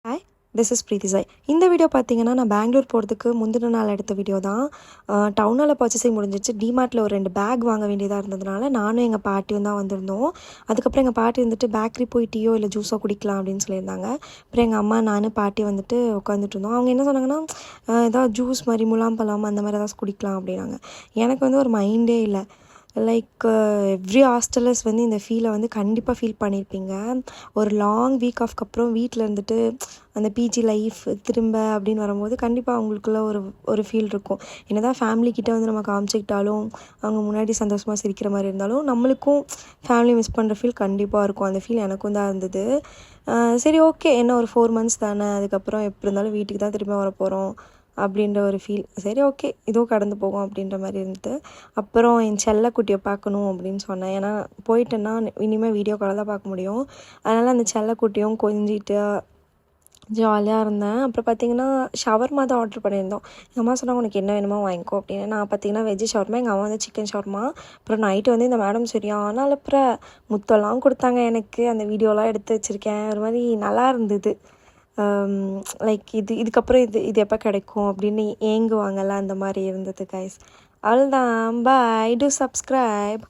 Hi, this is பிரீத்தி சாய். இந்த video பார்த்தீங்கன்னா, நான் பெங்களூர் போகிறதுக்கு முந்தின நாள் எடுத்த வீடியோ தான். டவுனால் பர்ச்சேசிங் முடிஞ்சிச்சு. டிமார்ட்டில் ஒரு 2 பேக் வாங்க வேண்டியதாக இருந்ததுனால நானும் எங்கள் பாட்டியும் தான் வந்திருந்தோம். அதுக்கப்புறம் எங்கள் பாட்டி வந்துட்டு பேக்கரி போய் டீயோ இல்லை ஜூஸோ குடிக்கலாம் அப்படின்னு சொல்லியிருந்தாங்க. அப்புறம் எங்கள் அம்மா நான் பாட்டி வந்துட்டு உட்காந்துட்டு இருந்தோம். அவங்க என்ன சொன்னாங்கன்னா, ஏதாவது ஜூஸ் மாதிரி முலாம்பழம் அந்த மாதிரி ஏதாச்சும் குடிக்கலாம் அப்படின்னாங்க. எனக்கு வந்து ஒரு மைண்டே இல்லை. லைக் எவ்ரி ஹாஸ்டலர்ஸ் வந்து இந்த ஃபீலை வந்து கண்டிப்பாக ஃபீல் பண்ணியிருப்பீங்க. ஒரு லாங் வீக் ஆஃப்க்கு அப்புறம் வீட்டில் இருந்துட்டு அந்த பிஜி லைஃப் திரும்ப அப்படின்னு வரும்போது கண்டிப்பாக அவங்களுக்குள்ள ஒரு ஃபீல் இருக்கும். என்ன தான் ஃபேமிலிக்கிட்ட வந்து நம்ம காமிச்சிக்கிட்டாலும் அவங்க முன்னாடி சந்தோஷமாக சிரிக்கிற மாதிரி இருந்தாலும் நம்மளுக்கும் ஃபேமிலி மிஸ் பண்ணுற ஃபீல் கண்டிப்பாக இருக்கும். அந்த ஃபீல் எனக்கும் தான் இருந்தது. சரி, ஓகே, என்ன ஒரு 4 months தானே, அதுக்கப்புறம் எப்படி இருந்தாலும் வீட்டுக்கு தான் திரும்ப வர போகிறோம் அப்படின்ற ஒரு ஃபீல். சரி, ஓகே, இதுவும் கடந்து போகும் அப்படின்ற மாதிரி இருந்தது. அப்புறம் என் செல்லக்குட்டியை பார்க்கணும் அப்படின்னு சொன்னேன். ஏன்னா போயிட்டேன்னா இனிமேல் வீடியோ காலில் தான் பார்க்க முடியும். அதனால் அந்த செல்லக்குட்டியும் கொஞ்சிட்டு ஜாலியாக இருந்தேன். அப்புறம் பார்த்திங்கன்னா ஷவர்மா தான் ஆர்டர் பண்ணியிருந்தோம். எங்கள் அம்மா சொன்னாங்க உனக்கு என்ன வேணுமோ வாங்கிக்கோ அப்படின்னு. நான் பார்த்திங்கன்னா வெஜ்ஜு ஷவர்மா, எங்கள் அம்மா வந்து சிக்கன் ஷவர்மா. அப்புறம் நைட்டு வந்து இந்த மேடம் சரியான அலப்புற முத்தெல்லாம் கொடுத்தாங்க எனக்கு. அந்த வீடியோலாம் எடுத்து வச்சுருக்கேன். ஒரு மாதிரி நல்லா இருந்தது. லைக் இதுக்கப்புறம் இது எப்போ கிடைக்கும் அப்படின்னு ஏங்குவாங்கள்ல, அந்த மாதிரி இருந்தது கைஸ். அவ்வளோதான். பாய், டூ சப்ஸ்கிரைப்.